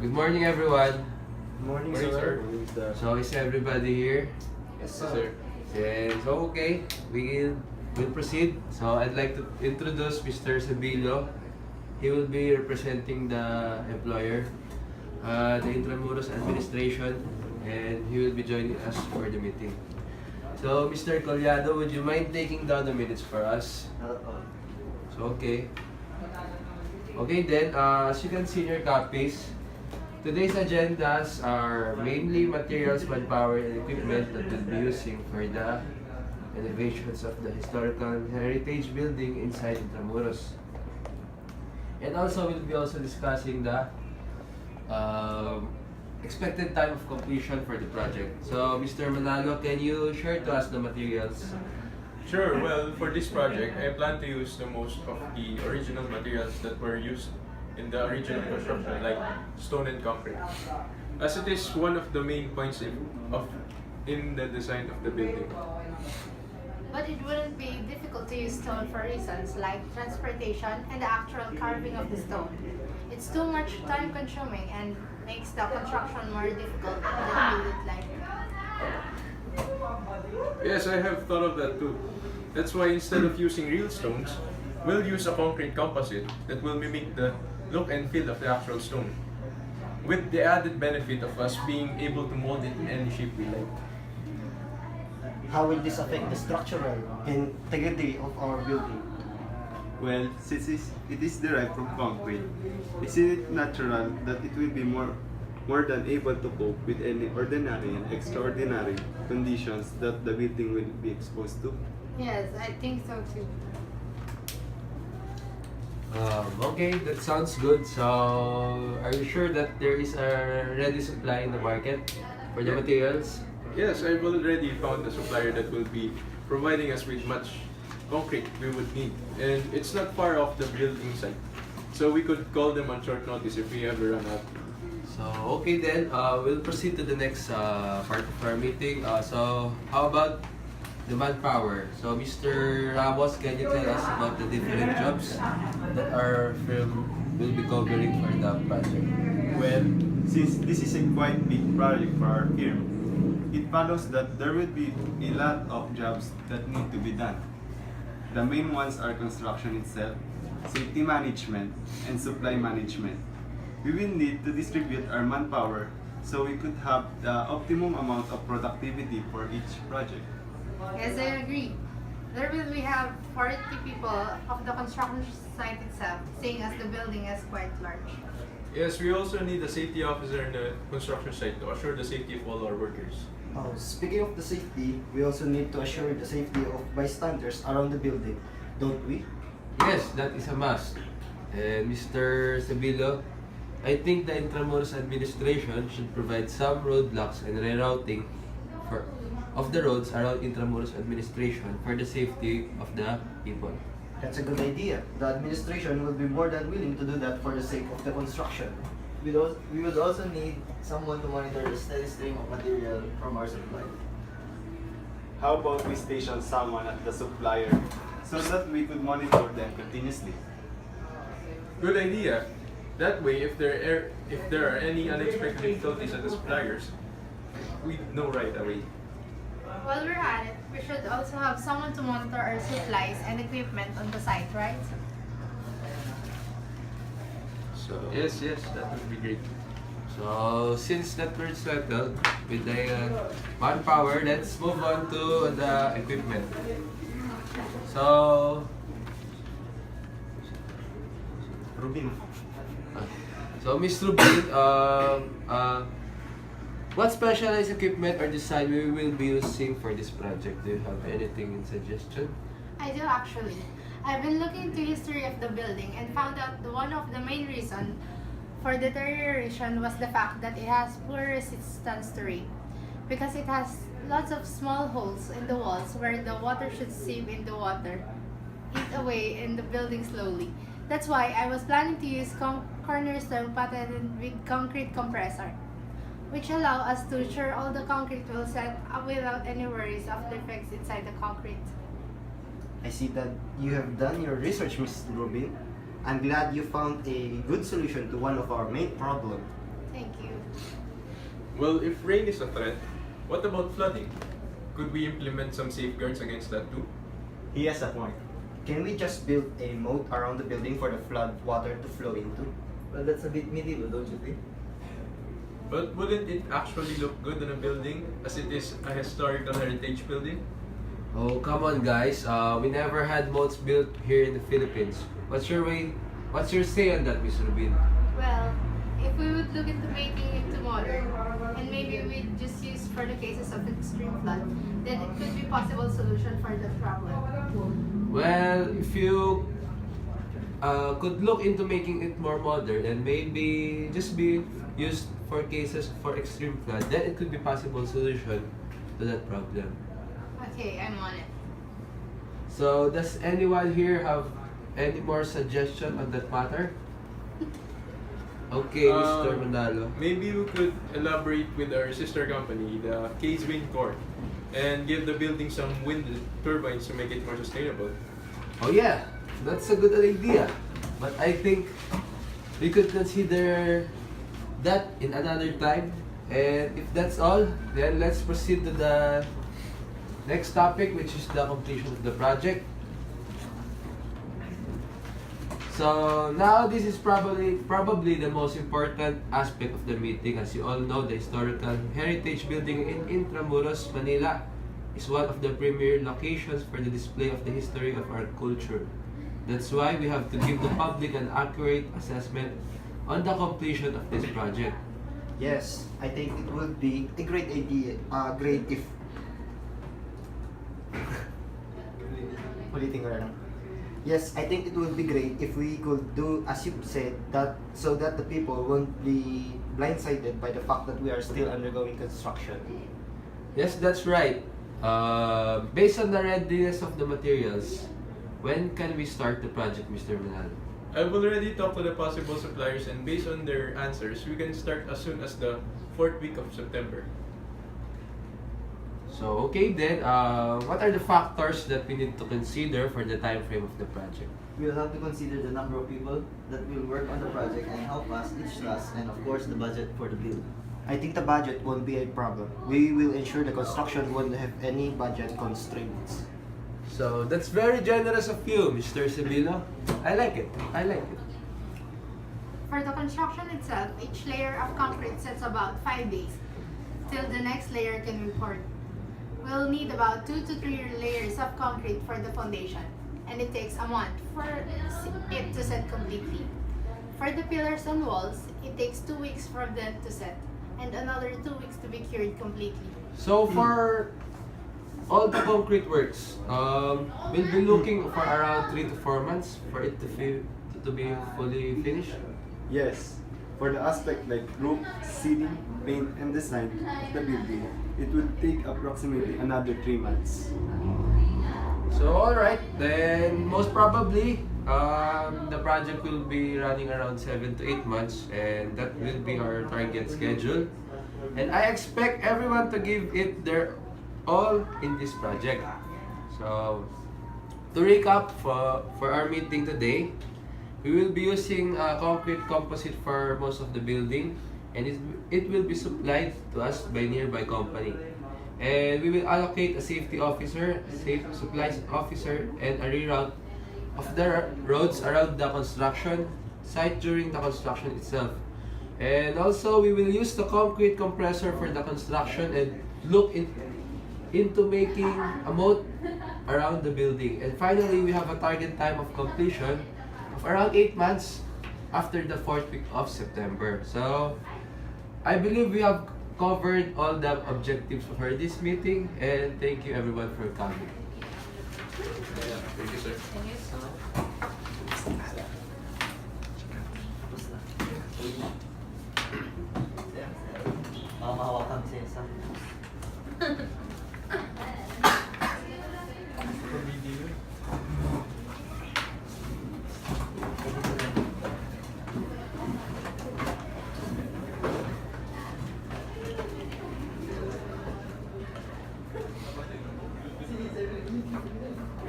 Good morning, everyone. Morning, Morning, sir. sir. So, is everybody here? Yes, Yes, sir. And so, okay, we'll proceed. So, I'd like to introduce Mr. Sabilo. He will be representing the employer, the Intramuros administration, and he will be joining us for the meeting. So, Mr. Collado, would you mind taking down the minutes for us? Not at all. So, okay. Okay, then, as you can see in your copies, today's agendas are mainly materials, manpower, and equipment that we'll be using for the renovations of the historical heritage building inside Intramuros. And also, we'll be also discussing the expected time of completion for the project. So, Mr. Manalo, can you share to us the materials? Sure, well, for this project, I plan to use the most of the original materials that were used in the original construction, like stone and concrete. As it is one of the main points in the design of the building. But it wouldn't be difficult to use stone for reasons like transportation and the actual carving of the stone. It's too much time consuming and makes the construction more difficult than we would like. Yes, I have thought of that too. That's why instead of using real stones, we'll use a concrete composite that will mimic the look and feel of the actual stone, with the added benefit of us being able to mold it in any shape we like. How will this affect the structural integrity of our building? Well, since it is derived from concrete, isn't it natural that it will be more than able to cope with any ordinary and extraordinary conditions that the building will be exposed to? Yes, I think so too. Okay, that sounds good. So, are you sure that there is a ready supply in the market for the materials? Yes, I've already found a supplier that will be providing us with much concrete we would need, and it's not far off the building site. So we could call them on short notice if we ever run out. So, okay then, we'll proceed to the next part of our meeting. So, how about the manpower? So, Mr. Ramos, can you tell us about the different jobs that our firm will be covering for the project? Well, since this is a quite big project for our firm, it follows that there will be a lot of jobs that need to be done. The main ones are construction itself, safety management, and supply management. We will need to distribute our manpower so we could have the optimum amount of productivity for each project. Yes, I agree. We have 40 people of the construction site itself, seeing as the building is quite large. Yes, we also need a safety officer in the construction site to assure the safety of all our workers. Speaking of the safety, we also need to assure the safety of bystanders around the building, don't we? Yes, that is a must. And Mr. Sabilo, I think the Intramuros administration should provide some roadblocks and rerouting of the roads around Intramuros administration for the safety of the people. That's a good idea. The administration will be more than willing to do that for the sake of the construction. We would also need someone to monitor the steady stream of material from our supply. How about we station someone at the supplier so that we could monitor them continuously? Good idea. That way, if there are any unexpected difficulties at the suppliers, we know right away. While we're at it, we should also have someone to monitor our supplies and equipment on the site, right? So Yes, that would be great. so since that we're settled with the manpower, let's move on to the equipment. So, Rubin, Ms. Rubin, what specialized equipment or design we will be using for this project? Do you have anything in suggestion? I do actually. I've been looking into history of the building and found out one of the main reasons for deterioration was the fact that it has poor resistance to rain. Because it has lots of small holes in the walls where the water should seep in the water, eat away in the building slowly. That's why I was planning to use cornerstone patterned with concrete compressor, which allow us to ensure all the concrete will set up without any worries of defects inside the concrete. I see that you have done your research, Ms. Rubin. I'm glad you found a good solution to one of our main problems. Thank you. Well, if rain is a threat, what about flooding? Could we implement some safeguards against that too? He has a point. Can we just build a moat around the building for the flood water to flow into? Well, that's a bit medieval, don't you think? But wouldn't it actually look good on a building as it is a historical heritage building? Oh, come on, guys. We never had moats built here in the Philippines. What's your say on that, Miss Rubin? Well, if we would look into making it to modern, and maybe we'd just use for the cases of extreme flood, then it could be possible solution for the problem. Well, if you could look into making it more modern and maybe just be used for cases for extreme flood, then it could be possible solution to that problem. Okay, I'm on it. So, does anyone here have any more suggestion on that matter? Okay, Mr. Manalo. Maybe we could elaborate with our sister company, the Case Wind Corp, and give the building some wind turbines to make it more sustainable. Oh yeah, that's a good idea. But I think we could consider that in another time. And if that's all, then let's proceed to the next topic, which is the completion of the project. So now this is probably the most important aspect of the meeting. As you all know, the historical heritage building in Intramuros, Manila is one of the premier locations for the display of the history of our culture. That's why we have to give the public an accurate assessment on the completion of this project. Yes, I think it would be a great idea, great if... Ulitin ko na lang. Yes, I think it would be great if we could do, as you said, that so that the people won't be blindsided by the fact that we are still undergoing construction. Yes, that's right. Based on the readiness of the materials, when can we start the project, Mr. Manalo? I've already talked to the possible suppliers, and based on their answers, we can start as soon as the 4th week of September. So, okay then, what are the factors that we need to consider for the time frame of the project? We will have to consider the number of people that will work on the project and how fast each lasts, and of course the budget for the build. I think the budget won't be a problem. We will ensure the construction won't have any budget constraints. So, that's very generous of you, Mr. Sibilo. I like it. I like it. For the construction itself, each layer of concrete sets about 5 days till the next layer can be poured. We'll need about 2 to 3 layers of concrete for the foundation, and it takes a month for it to set completely. For the pillars and walls, it takes 2 weeks for them to set, and another 2 weeks to be cured completely. So, for all the concrete works, we'll be looking for around 3 to 4 months for it to be fully finished. Yes, for the aspect like roof, ceiling, paint, and design of the building, it will take approximately another 3 months. So, alright, then most probably, the project will be running around 7 to 8 months, and that will be our target schedule. And I expect everyone to give it their all in this project. So, to recap for our meeting today, we will be using concrete composite for most of the building, and it will be supplied to us by nearby company. And we will allocate a safety officer, safe supplies officer, and a reroute of the roads around the construction site during the construction itself. And also, we will use the concrete compressor for the construction and look into making a moat around the building. And finally, we have a target time of completion of around 8 months after the 4th week of September. So, I believe we have covered all the objectives for this meeting, and thank you everyone for coming. Yeah, thank you, sir.